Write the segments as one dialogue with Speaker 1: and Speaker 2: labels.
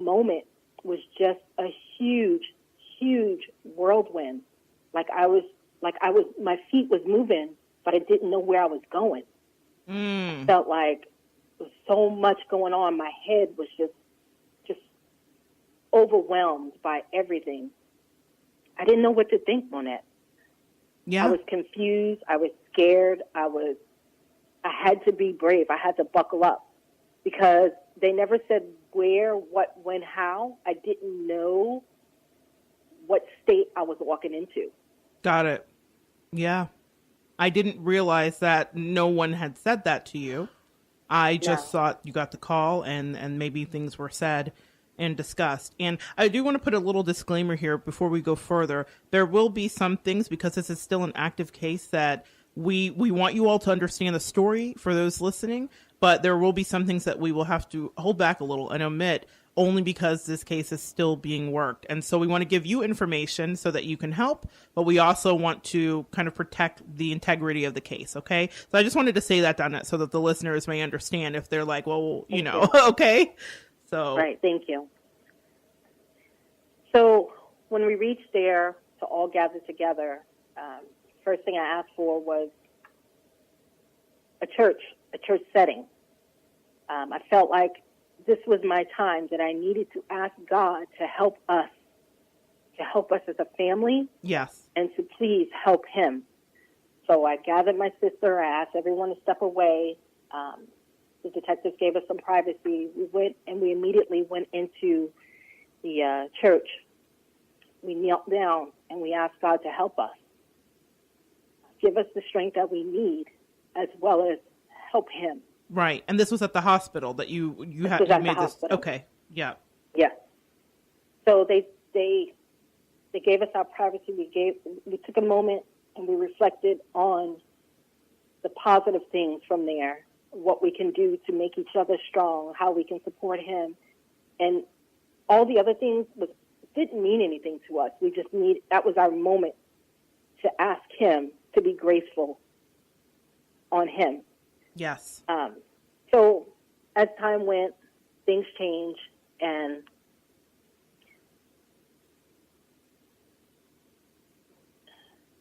Speaker 1: moment was just a huge whirlwind. My feet was moving, but I didn't know where I was going. I felt like there was so much going on. My head was just overwhelmed by everything. I didn't know what to think, Monette.
Speaker 2: Yeah.
Speaker 1: I was confused. I was scared. I had to be brave. I had to buckle up because they never said where, what, when, how. I didn't know what state I was walking into.
Speaker 2: Got it. Yeah. I didn't realize that no one had said that to you. I just thought you got the call and maybe things were said and discussed. And I do want to put a little disclaimer here before we go further. There will be some things, because this is still an active case, that we want you all to understand the story for those listening, but there will be some things that we will have to hold back a little and omit, only because this case is still being worked. And so we want to give you information so that you can help, but we also want to kind of protect the integrity of the case, okay? So I just wanted to say that, Donnette, so that the listeners may understand if they're like, well, you know, okay? So
Speaker 1: right, thank you. So when we reached there to all gather together, first thing I asked for was a church setting. I felt like this was my time, that I needed to ask God to help us as a family.
Speaker 2: Yes.
Speaker 1: And to please help him. So I gathered my sister. I asked everyone to step away. The detectives gave us some privacy. We went and we immediately went into the church. We knelt down and we asked God to help us. Give us the strength that we need, as well as help him.
Speaker 2: Right. And this was at the hospital that you had made this. Okay. Yeah.
Speaker 1: Yeah. So they gave us our privacy. We took a moment and we reflected on the positive things from there, what we can do to make each other strong, how we can support him. And all the other things didn't mean anything to us. That was our moment to ask him to be graceful on him.
Speaker 2: Yes.
Speaker 1: So as time went, things changed, and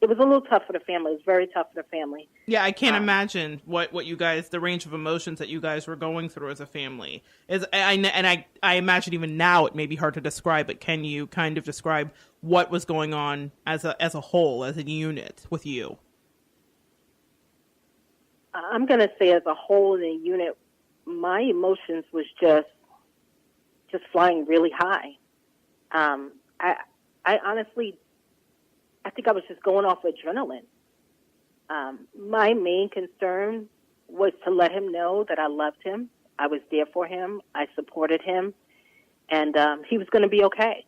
Speaker 1: it was a little tough for the family. It was very tough for the family.
Speaker 2: Yeah, I can't imagine what you guys, the range of emotions that you guys were going through as a family. I imagine even now it may be hard to describe, but can you kind of describe what was going on as a whole, as a unit with you?
Speaker 1: I'm going to say as a whole in a unit, my emotions was just flying really high. I honestly, I think I was just going off adrenaline. My main concern was to let him know that I loved him. I was there for him. I supported him. And he was going to be okay.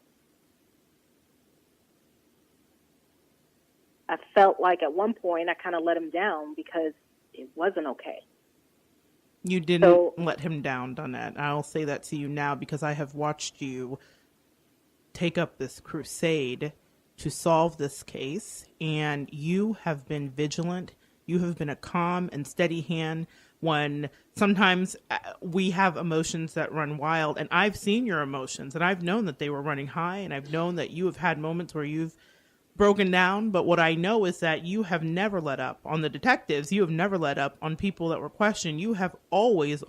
Speaker 1: I felt like at one point I kind of let him down because it wasn't okay.
Speaker 2: You didn't let him down, Donnette. I'll say that to you now because I have watched you take up this crusade to solve this case, and you have been vigilant. You have been a calm and steady hand when sometimes we have emotions that run wild, and I've seen your emotions, and I've known that they were running high, and I've known that you have had moments where you've broken down, but what I know is that you have never let up on the detectives. You have never let up on people that were questioned. You have always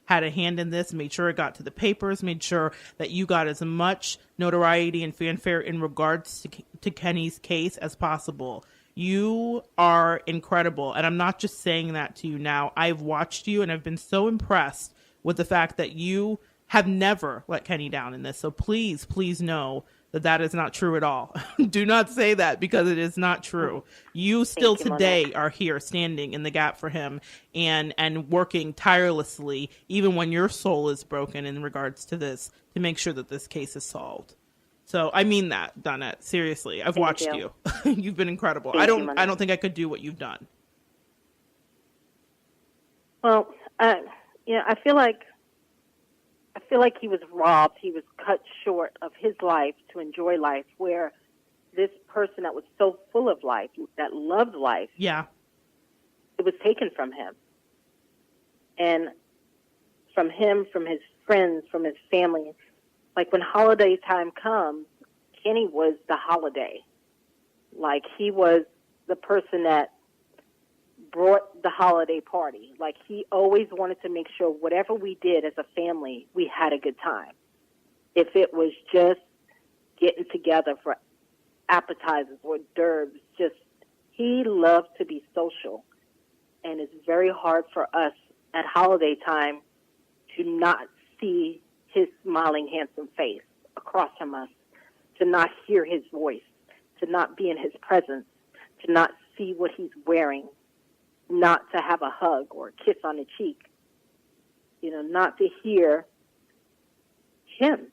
Speaker 2: had a hand in this, made sure it got to the papers, made sure that you got as much notoriety and fanfare in regards to Kenny's case as possible. You are incredible, and I'm not just saying that to you now. I've watched you, and I've been so impressed with the fact that you have never let Kenny down in this. So please know that is not true at all. Do not say that because it is not true. You still today are here standing in the gap for him and working tirelessly, even when your soul is broken in regards to this, to make sure that this case is solved. So I mean that, Donnette. Seriously, I've watched you. You've been incredible. I don't think I could do what you've done.
Speaker 1: Well, I feel like he was robbed. He was cut short of his life to enjoy life, where this person that was so full of life, that loved life,
Speaker 2: it
Speaker 1: was taken from him. And from him, from his friends, from his family, like when holiday time comes, Kenny was the holiday. Like he was the person that brought the holiday party. Like he always wanted to make sure whatever we did as a family, we had a good time. If it was just getting together for appetizers or d'oeuvres, just he loved to be social. And it's very hard for us at holiday time to not see his smiling, handsome face across from us, to not hear his voice, to not be in his presence, to not see what he's wearing, not to have a hug or a kiss on the cheek, not to hear him.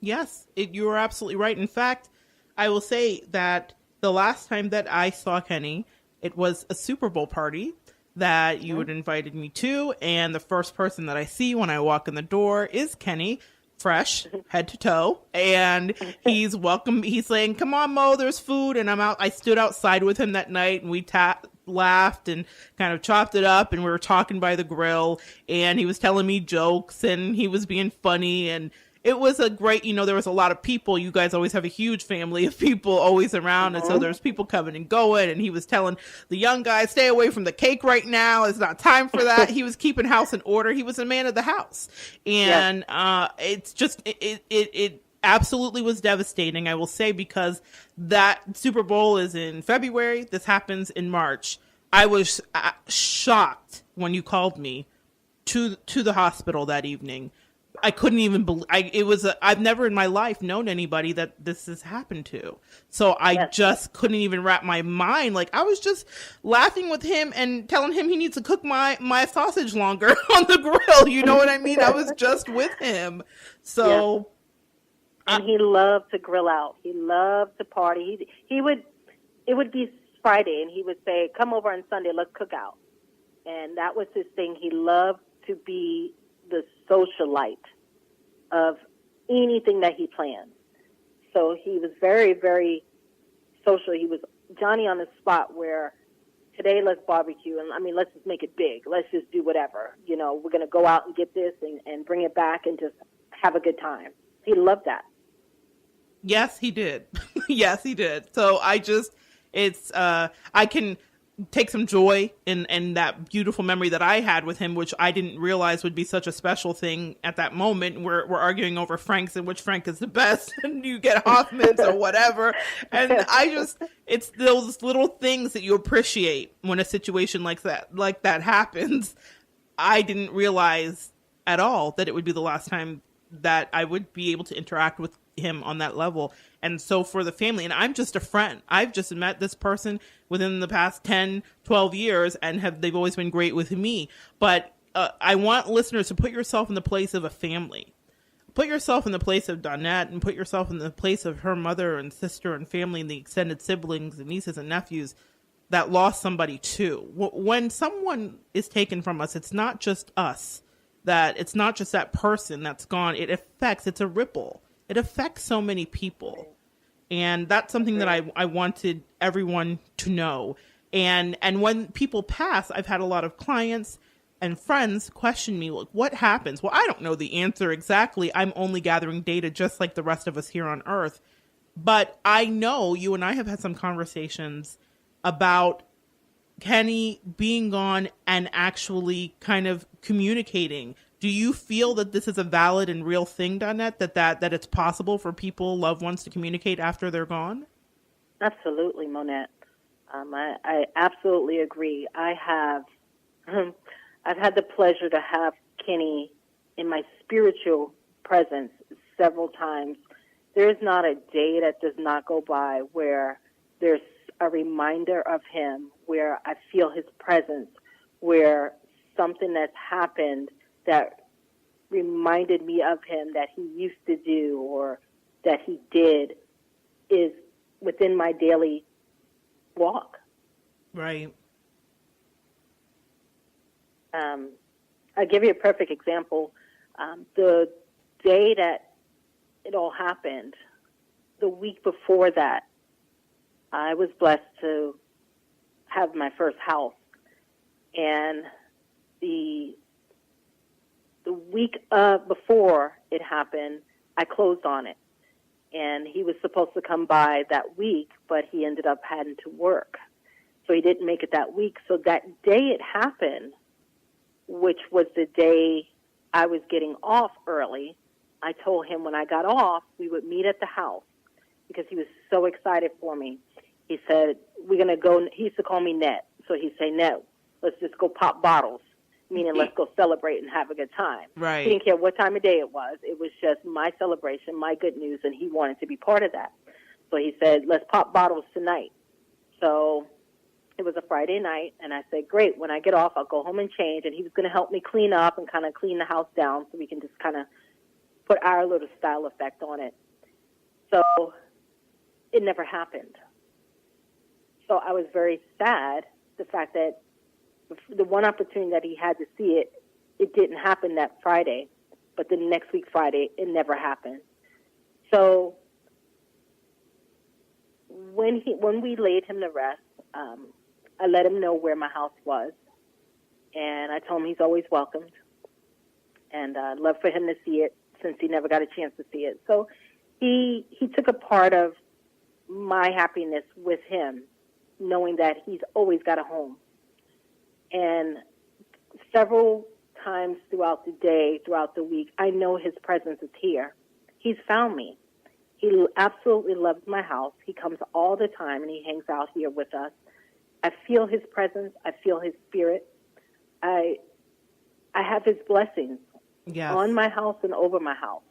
Speaker 2: Yes, you are absolutely right. In fact, I will say that the last time that I saw Kenny, it was a Super Bowl party that you had invited me to, and the first person that I see when I walk in the door is Kenny, fresh, head to toe, and he's saying, "Come on, Mo, there's food," and I stood outside with him that night, and we laughed and kind of chopped it up, and we were talking by the grill, and he was telling me jokes, and he was being funny, and it was a great, there was a lot of people. You guys always have a huge family of people always around. And so there's people coming and going. And he was telling the young guys, stay away from the cake right now. It's not time for that. He was keeping house in order. He was a man of the house. And it's just, it absolutely was devastating, I will say, because that Super Bowl is in February. This happens in March. I was shocked when you called me to the hospital that evening. I couldn't even believe I've never in my life known anybody that this has happened to. So I just couldn't even wrap my mind. Like I was just laughing with him and telling him he needs to cook my sausage longer on the grill. You know what I mean? I was just with him. So.
Speaker 1: And he loved to grill out. He loved to party. It would be Friday and he would say, come over on Sunday, let's cook out. And that was his thing. He loved to be the socialite of anything that he planned. So he was very, very social. He was Johnny on the spot where today let's barbecue and let's just make it big. Let's just do whatever. We're going to go out and get this and bring it back and just have a good time. He loved that.
Speaker 2: Yes, he did. Yes, he did. So I can take some joy in that beautiful memory that I had with him, which I didn't realize would be such a special thing at that moment. We're arguing over Franks and which Frank is the best, and you get Hoffman's or whatever. And it's those little things that you appreciate when a situation like that happens. I didn't realize at all that it would be the last time that I would be able to interact with him on that level. And so for the family, and I'm just a friend, I've just met this person within the past 10, 12 years and they've always been great with me. But I want listeners to put yourself in the place of a family. Put yourself in the place of Donette and put yourself in the place of her mother and sister and family and the extended siblings and nieces and nephews that lost somebody too. When someone is taken from us, it's not just us. That it's not just that person that's gone. It's a ripple. It affects so many people. And that's something that I wanted everyone to know. And when people pass, I've had a lot of clients and friends question me, like, what happens? Well, I don't know the answer exactly. I'm only gathering data just like the rest of us here on Earth. But I know you and I have had some conversations about Kenny being gone and actually kind of communicating. Do you feel that this is a valid and real thing, Donette, that it's possible for people, loved ones, to communicate after they're gone?
Speaker 1: Absolutely, Monette. I absolutely agree. I've had the pleasure to have Kenny in my spiritual presence several times. There's not a day that does not go by where there's a reminder of him, where I feel his presence, where something that's happened that reminded me of him that he used to do or that he did is within my daily walk.
Speaker 2: Right.
Speaker 1: I'll give you a perfect example. The day that it all happened, the week before that, I was blessed to have my first house. And the week before it happened, I closed on it. And he was supposed to come by that week, but he ended up having to work. So he didn't make it that week. So that day it happened, which was the day I was getting off early, I told him when I got off, we would meet at the house because he was so excited for me. He said, we're going to go, he used to call me Net. So he'd say, Net, let's just go pop bottles, meaning let's go celebrate and have a good time.
Speaker 2: Right.
Speaker 1: He didn't care what time of day it was. It was just my celebration, my good news, and he wanted to be part of that. So he said, let's pop bottles tonight. So it was a Friday night, and I said, great, when I get off, I'll go home and change. And he was going to help me clean up and kind of clean the house down so we can just kind of put our little style effect on it. So it never happened. So I was very sad, the fact that the one opportunity that he had to see it, it didn't happen that Friday. But the next week, Friday, it never happened. So when we laid him to rest, I let him know where my house was, and I told him he's always welcomed, and I'd love for him to see it since he never got a chance to see it. So he took a part of my happiness with him, knowing that he's always got a home. And several times throughout the day, throughout the week, I know his presence is here. He's found me. He absolutely loves my house. He comes all the time, and he hangs out here with us. I feel his presence. I feel his spirit. I have his blessings on my house and over my house.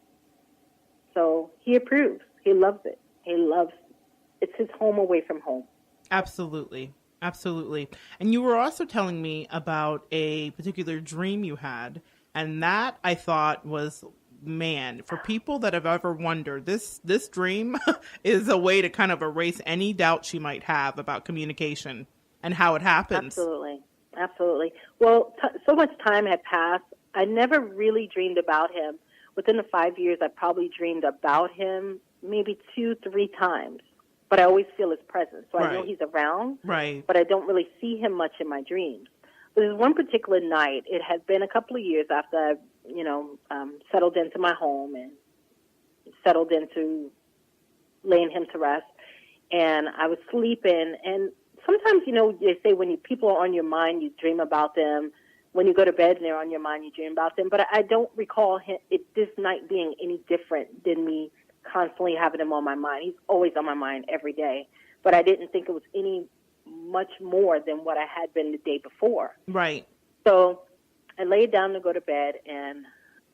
Speaker 1: So he approves. He loves it. It's his home away from home.
Speaker 2: Absolutely. Absolutely. And you were also telling me about a particular dream you had, and that I thought was, man, for people that have ever wondered, this dream is a way to kind of erase any doubt she might have about communication and how it happens.
Speaker 1: Absolutely. Well, so much time had passed. I never really dreamed about him. Within the 5 years, I probably dreamed about him maybe 2-3 times. But I always feel his presence. So I know he's around, but I don't really see him much in my dreams. But there's one particular night, it had been a couple of years after I, settled into my home and settled into laying him to rest. And I was sleeping. And sometimes, they say when people are on your mind, you dream about them. When you go to bed and they're on your mind, you dream about them. But I don't recall this night being any different than me constantly having him on my mind. He's always on my mind every day. But I didn't think it was any much more than what I had been the day before.
Speaker 2: Right.
Speaker 1: So I laid down to go to bed, and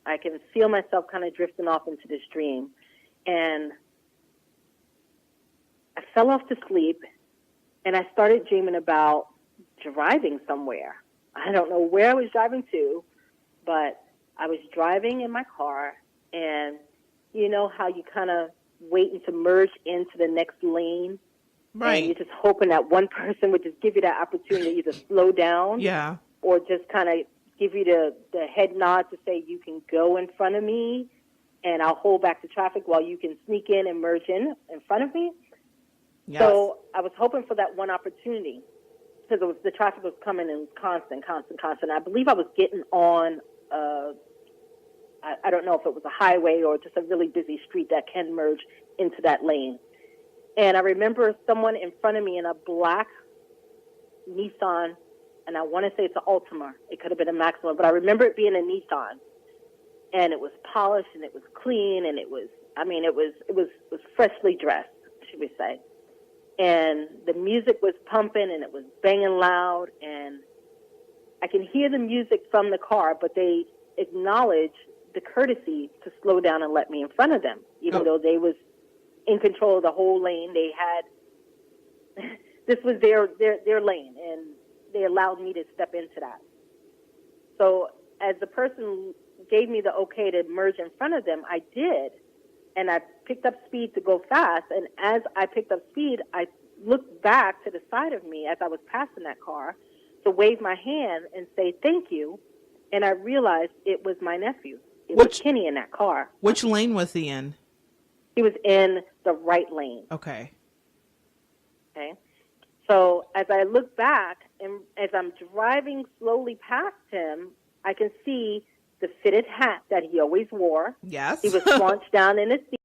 Speaker 1: I can feel myself kind of drifting off into this dream. And I fell off to sleep, and I started dreaming about driving somewhere. I don't know where I was driving to, but I was driving in my car, and you know how you kind of waiting to merge into the next lane?
Speaker 2: Right.
Speaker 1: And you're just hoping that one person would just give you that opportunity to either slow down or just kind of give you the head nod to say you can go in front of me and I'll hold back the traffic while you can sneak in and merge in front of me. Yes. So I was hoping for that one opportunity because the traffic was coming in constant. I believe I was getting on I don't know if it was a highway or just a really busy street that can merge into that lane. And I remember someone in front of me in a black Nissan, and I want to say it's an Altima. It could have been a Maxima, but I remember it being a Nissan. And it was polished, and it was clean, and it was freshly dressed, should we say. And the music was pumping, and it was banging loud, and I can hear the music from the car, but they acknowledged the courtesy to slow down and let me in front of them, even though they was in control of the whole lane. They had, this was their lane, and they allowed me to step into that. So as the person gave me the okay to merge in front of them, I did, and I picked up speed to go fast, and as I picked up speed, I looked back to the side of me as I was passing that car to wave my hand and say thank you, and I realized it was my nephew. It was Kenny in that car.
Speaker 2: Which lane was he in?
Speaker 1: He was in the right lane.
Speaker 2: Okay.
Speaker 1: So as I look back and as I'm driving slowly past him, I can see the fitted hat that he always wore.
Speaker 2: Yes.
Speaker 1: He was scrunched down in his seat.